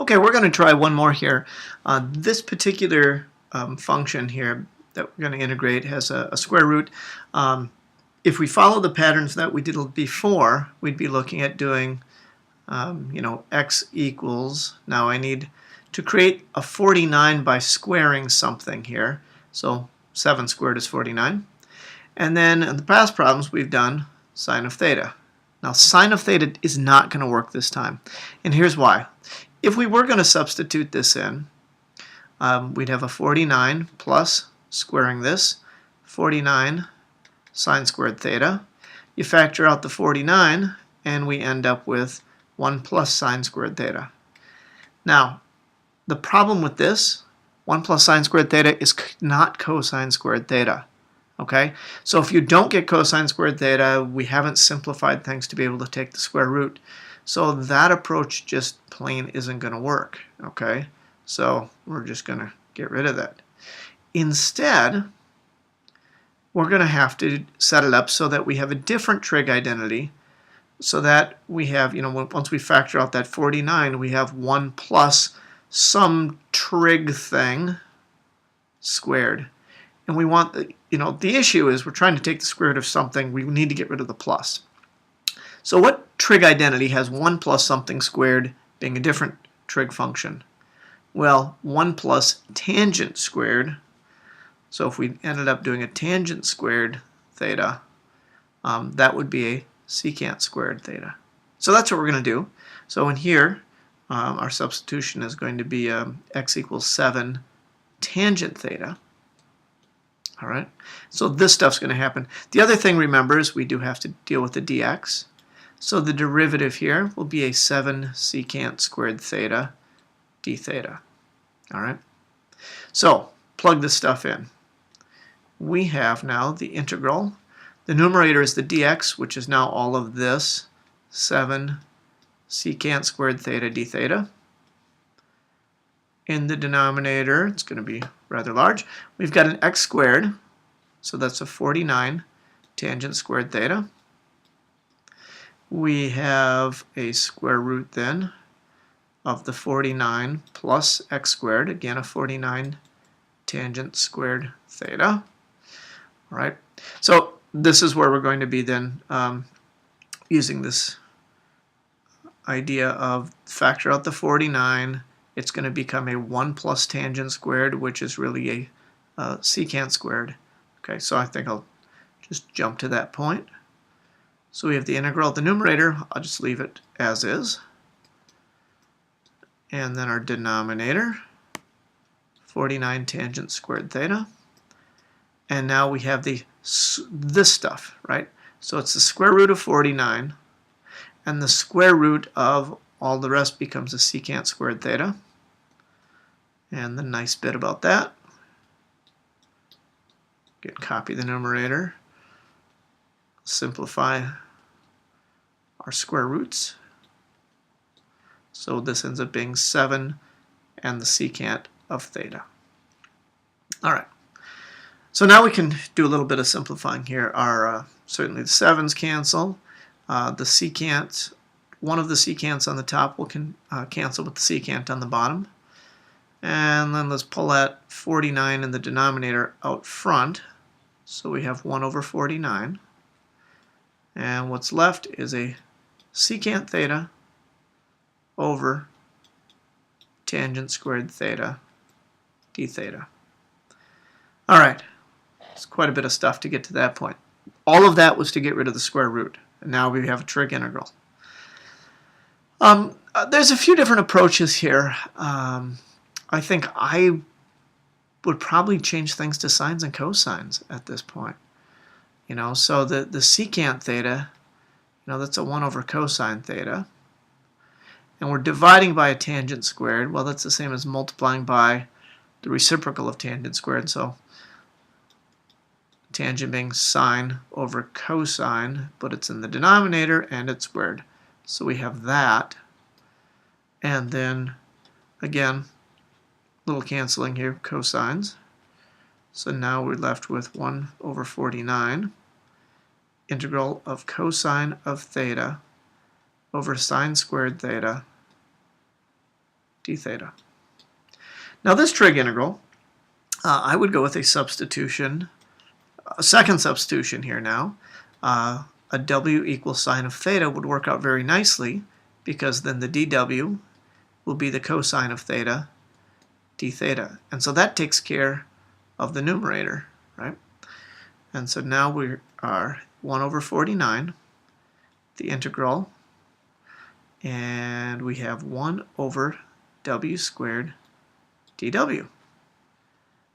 Okay, we're going to try one more here. This particular function here that we're going to integrate has a square root. If we follow the patterns that we did before, we'd be looking at doing, x equals. Now I need to create a 49 by squaring something here. So 7 squared is 49. And then in the past problems we've done sine of theta. Now sine of theta is not going to work this time. And here's why. If we were going to substitute this in, we'd have a 49 plus squaring this, 49 sine squared theta. You factor out the 49 and we end up with 1 plus sine squared theta. Now, the problem with this, 1 plus sine squared theta is not cosine squared theta. Okay? So if you don't get cosine squared theta, we haven't simplified things to be able to take the square root. So that approach just plain isn't going to work. Okay? So we're just going to get rid of that. Instead, we're going to have to set it up so that we have a different trig identity, so that we have, once we factor out that 49, we have 1 plus some trig thing squared. And we want, the issue is we're trying to take the square root of something, we need to get rid of the plus. So what trig identity has 1 plus something squared being a different trig function? Well, 1 plus tangent squared. So if we ended up doing a tangent squared theta, that would be a secant squared theta. So that's what we're going to do. So in here, our substitution is going to be x equals 7 tangent theta. All right. So this stuff's going to happen. The other thing, remember, is we do have to deal with the dx. So the derivative here will be a 7 secant squared theta d theta. All right. So plug this stuff in. We have now the integral. The numerator is the dx, which is now all of this, 7 secant squared theta d theta. In the denominator, it's going to be rather large. We've got an x squared, so that's a 49 tangent squared theta. We have a square root then of the 49 plus x squared, again a 49 tangent squared theta. All right, so this is where we're going to be then using this idea of factor out the 49. It's going to become a 1 plus tangent squared, which is really a secant squared. Okay, so I think I'll just jump to that point. So we have the integral of the numerator. I'll just leave it as is. And then our denominator, 49 tangent squared theta. And now we have this stuff, right? So it's the square root of 49, and the square root of all the rest becomes a secant squared theta. And the nice bit about that, copy the numerator, simplify our square roots. So this ends up being 7 and the secant of theta. All right. So now we can do a little bit of simplifying here. Our certainly the 7's cancel. The secant, one of the secants on the top will cancel with the secant on the bottom. And then let's pull that 49 in the denominator out front. So we have 1 over 49. And what's left is a secant theta over tangent squared theta d theta. All right. It's quite a bit of stuff to get to that point. All of that was to get rid of the square root. And now we have a trig integral. There's a few different approaches here. I think I would probably change things to sines and cosines at this point. So the secant theta, that's a 1 over cosine theta. And we're dividing by a tangent squared. Well, that's the same as multiplying by the reciprocal of tangent squared. So tangent being sine over cosine, but it's in the denominator and it's squared. So we have that. And then, again, little canceling here, cosines. So now we're left with 1 over 49, integral of cosine of theta over sine squared theta d theta. Now this trig integral, I would go with a substitution, a second substitution here now. A w equals sine of theta would work out very nicely, because then the dw will be the cosine of theta d theta. And so that takes care of the numerator, right? And so now we are 1 over 49, the integral, and we have 1 over w squared dw.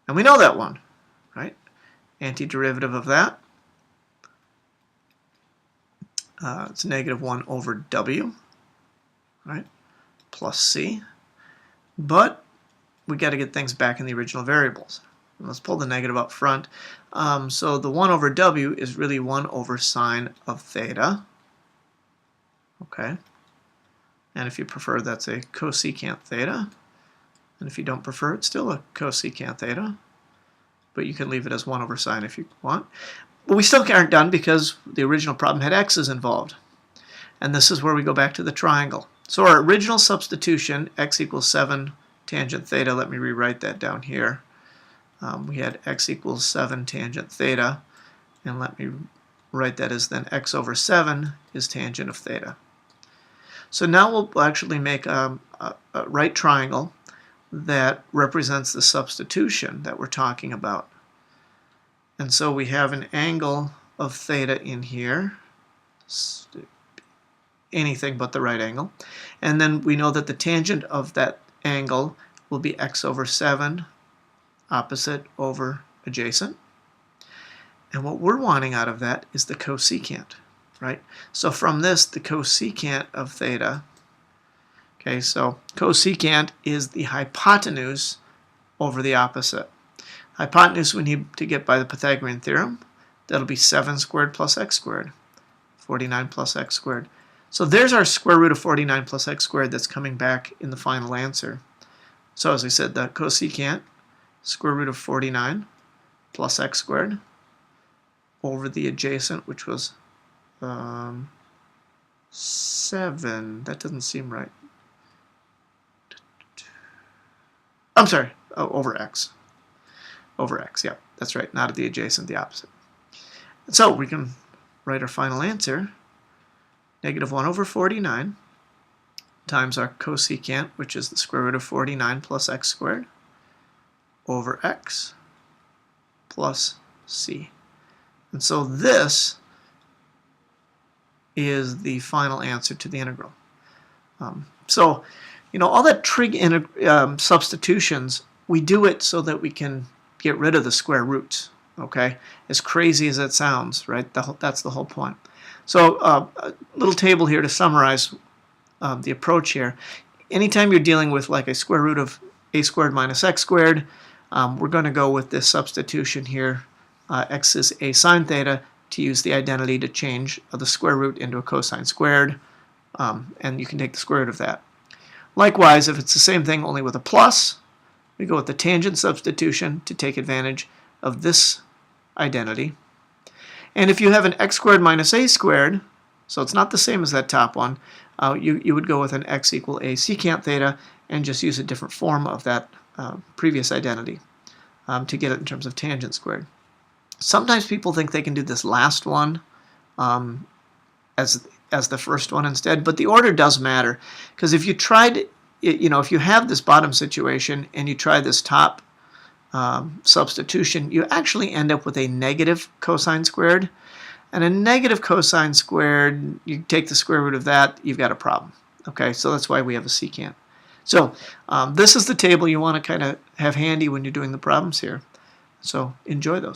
And we know that one, right? Antiderivative of that, it's negative 1 over w, right, plus c. But we got to get things back in the original variables. Let's pull the negative up front. So the 1 over w is really 1 over sine of theta. Okay. And if you prefer, that's a cosecant theta. And if you don't prefer, it's still a cosecant theta. But you can leave it as 1 over sine if you want. But we still aren't done because the original problem had x's involved. And this is where we go back to the triangle. So our original substitution, x equals 7 tangent theta, let me rewrite that down here. We had x equals 7 tangent theta, and let me write that as then x over 7 is tangent of theta. So now we'll actually make a right triangle that represents the substitution that we're talking about. And so we have an angle of theta in here, anything but the right angle. And then we know that the tangent of that angle will be x over 7, opposite over adjacent. And what we're wanting out of that is the cosecant, right? So from this, the cosecant of theta, okay, so cosecant is the hypotenuse over the opposite. Hypotenuse we need to get by the Pythagorean theorem. That'll be 7 squared plus x squared, 49 plus x squared. So there's our square root of 49 plus x squared that's coming back in the final answer. So as I said, the cosecant, square root of 49 plus x squared over the adjacent, which was 7. That doesn't seem right. I'm sorry, over x. Over x, yeah, that's right, not at the adjacent, the opposite. So we can write our final answer, negative 1 over 49 times our cosecant, which is the square root of 49 plus x squared, over x plus c. And so this is the final answer to the integral. So, you know, all that trig substitutions, we do it so that we can get rid of the square roots, okay? As crazy as it sounds, right? That's the whole point. So a little table here to summarize the approach here. Anytime you're dealing with like a square root of a squared minus x squared, we're going to go with this substitution here. X is a sine theta, to use the identity to change the square root into a cosine squared, and you can take the square root of that. Likewise, if it's the same thing only with a plus, we go with the tangent substitution to take advantage of this identity. And if you have an x squared minus a squared, so it's not the same as that top one, you would go with an x equal a secant theta and just use a different form of that previous identity to get it in terms of tangent squared. Sometimes people think they can do this last one as the first one instead, but the order does matter, because if you tried, you know, if you have this bottom situation and you try this top substitution, you actually end up with a negative cosine squared. And a negative cosine squared, you take the square root of that, you've got a problem. Okay, so that's why we have a secant. So this is the table you want to kind of have handy when you're doing the problems here. So enjoy those.